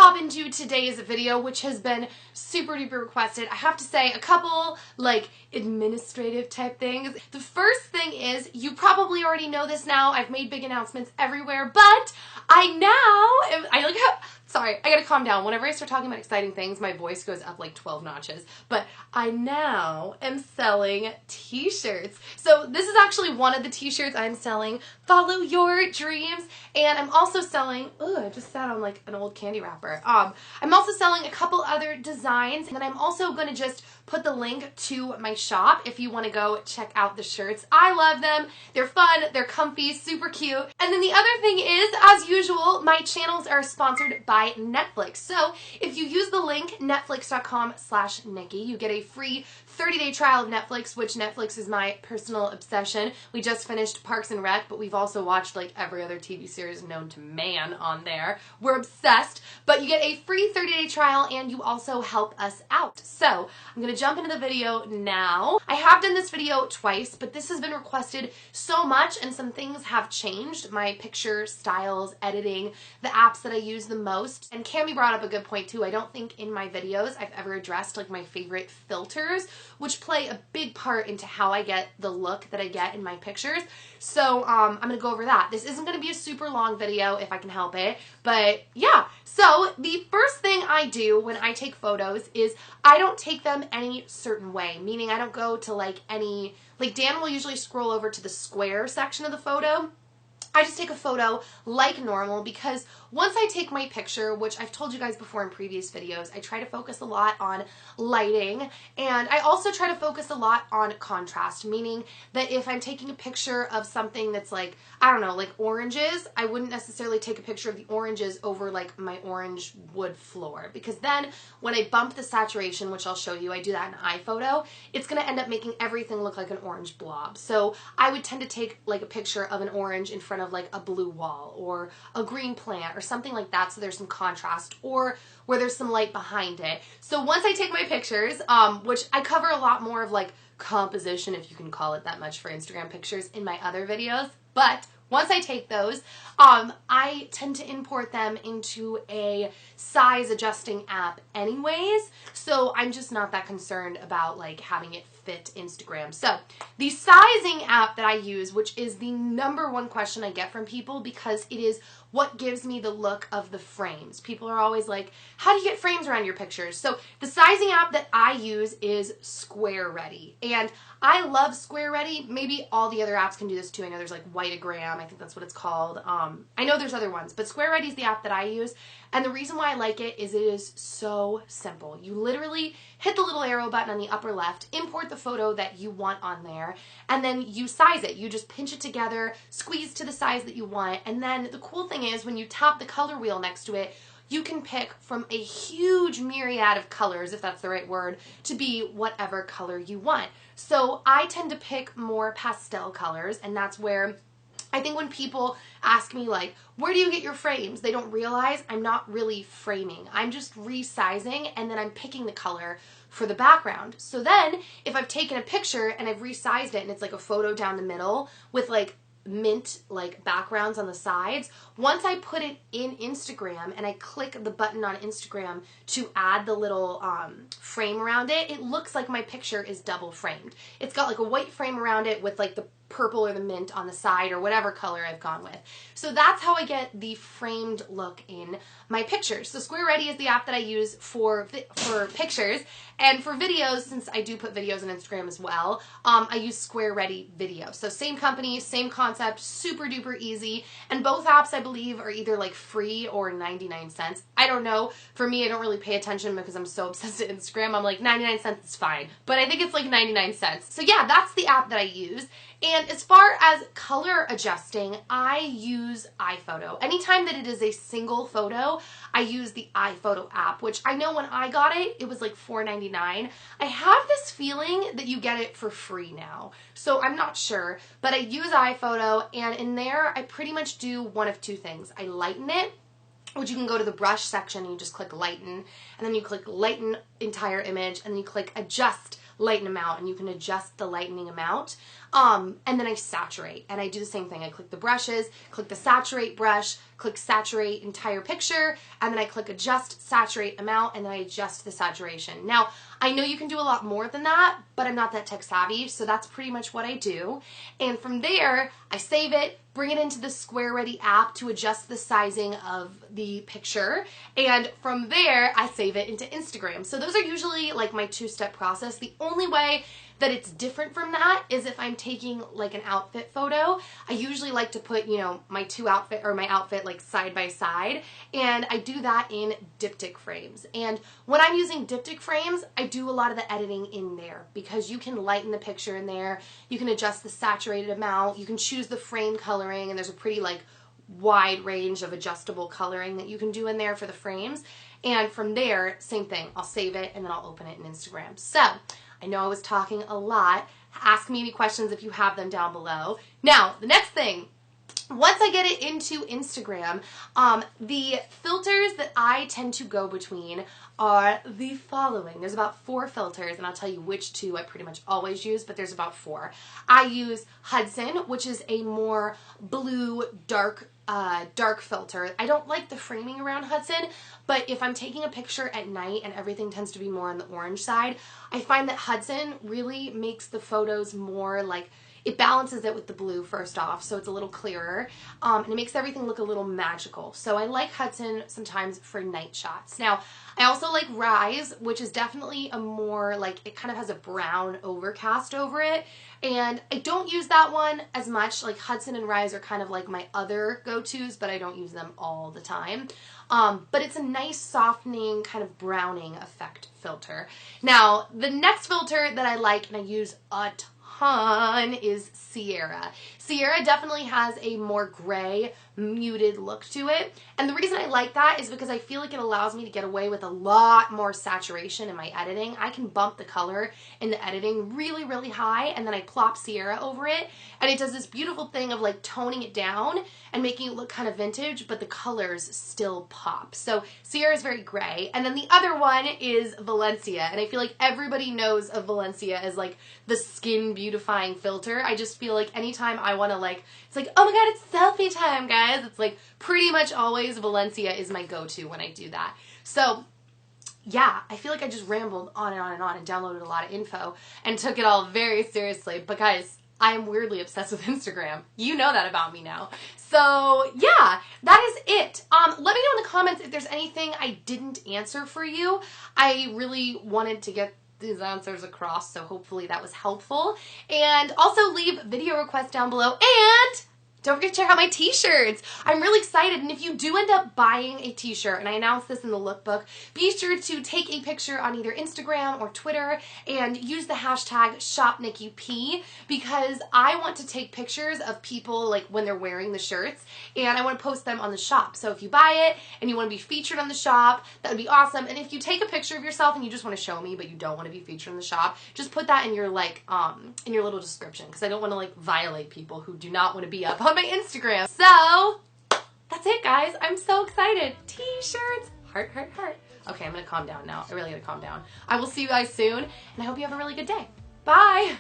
hop into today's video, which has been super duper requested, I have to say a couple like administrative type things. The first thing is, you probably already know this now, I've made big announcements everywhere, but sorry, I gotta calm down. Whenever I start talking about exciting things, my voice goes up like 12 notches. But I now am selling t-shirts. So this is actually one of the t-shirts I'm selling. Follow your dreams. And I'm also selling, I just sat on like an old candy wrapper. I'm also selling a couple other designs. And then I'm also gonna just put the link to my shop if you want to go check out the shirts. I love them. They're fun. They're comfy, super cute. And then the other thing is, as usual, my channels are sponsored by Netflix. So if you use the link netflix.com/Nikki, you get a free 30-day trial of Netflix, which Netflix is my personal obsession. We just finished Parks and Rec, but we've also watched like every other TV series known to man on there. We're obsessed. But you get a free 30-day trial and you also help us out. So I'm going to jump into the video now. I have done this video twice, but this has been requested so much and some things have changed. My picture styles, editing, the apps that I use the most. And Cami brought up a good point too. I don't think in my videos I've ever addressed like my favorite filters, which play a big part into how I get the look that I get in my pictures. So I'm going to go over that. This isn't going to be a super long video if I can help it, but yeah. So the first thing I do when I take photos is I don't take them any certain way, meaning I don't go to like Dan will usually scroll over to the square section of the photo. I just take a photo like normal because once I take my picture, which I've told you guys before in previous videos, I try to focus a lot on lighting and I also try to focus a lot on contrast, meaning that if I'm taking a picture of something that's like, I don't know, like oranges, I wouldn't necessarily take a picture of the oranges over like my orange wood floor because then when I bump the saturation, which I'll show you, I do that in iPhoto, it's going to end up making everything look like an orange blob. So I would tend to take like a picture of an orange in front of like a blue wall or a green plant or something like that so there's some contrast or where there's some light behind it. So once I take my pictures, which I cover a lot more of like composition, if you can call it that much for Instagram pictures in my other videos, but once I take those, I tend to import them into a size adjusting app anyways, so I'm just not that concerned about like having it fit Instagram. So the sizing app that I use, which is the #1 question I get from people because it is what gives me the look of the frames. People are always like, how do you get frames around your pictures? So the sizing app that I use is Square Ready. And I love Square Ready. Maybe all the other apps can do this too. I know there's like Whiteagram, I think that's what it's called. I know there's other ones, but Square Ready is the app that I use. And the reason why I like it is so simple. You literally hit the little arrow button on the upper left, import the photo that you want on there, and then you size it. You just pinch it together, squeeze to the size that you want, and then the cool thing is when you tap the color wheel next to it, you can pick from a huge myriad of colors, if that's the right word, to be whatever color you want. So I tend to pick more pastel colors, and that's where I think when people ask me like, where do you get your frames? They don't realize I'm not really framing. I'm just resizing and then I'm picking the color for the background. So then if I've taken a picture and I've resized it and it's like a photo down the middle with like mint like backgrounds on the sides, once I put it in Instagram and I click the button on Instagram to add the little frame around it, it looks like my picture is double framed. It's got like a white frame around it with like the purple or the mint on the side or whatever color I've gone with. So that's how I get the framed look in my pictures. So Square Ready is the app that I use for pictures, and for videos, since I do put videos on Instagram as well, I use Square Ready Video. So same company, same concept, super duper easy, and both apps I believe are either like free or 99 cents. I don't know. For me, I don't really pay attention because I'm so obsessed with Instagram. I'm like 99 cents is fine, but I think it's like 99 cents. So yeah, that's the app that I use. And as far as color adjusting, I use iPhoto. Anytime that it is a single photo, I use the iPhoto app, which I know when I got it, it was like $4.99. I have this feeling that you get it for free now, so I'm not sure, but I use iPhoto, and in there, I pretty much do one of two things. I lighten it, which you can go to the brush section and you just click lighten, and then you click lighten entire image, and then you click adjust lighten amount, and you can adjust the lightening amount. And then I saturate, and I do the same thing. I click the brushes, click the saturate brush, click saturate entire picture, and then I click adjust saturate amount, and then I adjust the saturation. Now, I know you can do a lot more than that, but I'm not that tech savvy, so that's pretty much what I do. And from there, I save it, bring it into the Square Ready app to adjust the sizing of the picture, and from there, I save it into Instagram. So those are usually like my two-step process. The only way that it's different from that is if I'm taking like an outfit photo. I usually like to put, you know, my outfit like side by side, and I do that in diptych frames. And when I'm using diptych frames, I do a lot of the editing in there because you can lighten the picture in there, you can adjust the saturated amount, you can choose the frame coloring, and there's a pretty like wide range of adjustable coloring that you can do in there for the frames. And from there, same thing, I'll save it and then I'll open it in Instagram. So I know I was talking a lot. Ask me any questions if you have them down below. Now, the next thing, once I get it into Instagram, the filters that I tend to go between are the following. There's about 4 filters, and I'll tell you which 2 I pretty much always use, but there's about 4. I use Hudson, which is a more blue, dark filter. I don't like the framing around Hudson, but if I'm taking a picture at night and everything tends to be more on the orange side, I find that Hudson really makes the photos more like, it balances it with the blue first off, so it's a little clearer, and it makes everything look a little magical. So I like Hudson sometimes for night shots. Now, I also like Rise, which is definitely a more, like, it kind of has a brown overcast over it, and I don't use that one as much. Like, Hudson and Rise are kind of like my other go-tos, but I don't use them all the time. But it's a nice softening, kind of browning effect filter. Now, the next filter that I like, and I use a ton, is Sierra. Sierra definitely has a more gray, muted look to it, and the reason I like that is because I feel like it allows me to get away with a lot more saturation in my editing. I can bump the color in the editing really, really high, and then I plop Sierra over it, and it does this beautiful thing of like toning it down and making it look kind of vintage, but the colors still pop. So Sierra is very gray, and then the other one is Valencia, and I feel like everybody knows of Valencia as like the skin beautifying filter. I just feel like anytime I want to like, it's like, oh my god, it's selfie time, guys. It's like pretty much always Valencia is my go-to when I do that. So yeah, I feel like I just rambled on and on and on and downloaded a lot of info and took it all very seriously, but guys, I am weirdly obsessed with Instagram. You know that about me now. So yeah, that is it. Let me know in the comments if there's anything I didn't answer for you. I really wanted to get these answers across, so hopefully that was helpful. And also leave video requests down below, and don't forget to check out my t-shirts. I'm really excited, and if you do end up buying a t-shirt, and I announced this in the lookbook, be sure to take a picture on either Instagram or Twitter and use the hashtag ShopNikkiP, because I want to take pictures of people like when they're wearing the shirts, and I want to post them on the shop. So if you buy it and you want to be featured on the shop, that would be awesome. And if you take a picture of yourself and you just want to show me but you don't want to be featured in the shop, just put that in your like in your little description, because I don't want to like violate people who do not want to be up on my Instagram. So that's it, guys. I'm so excited. T-shirts, heart, heart, heart. Okay, I'm gonna calm down now. I really gotta calm down. I will see you guys soon, and I hope you have a really good day. Bye.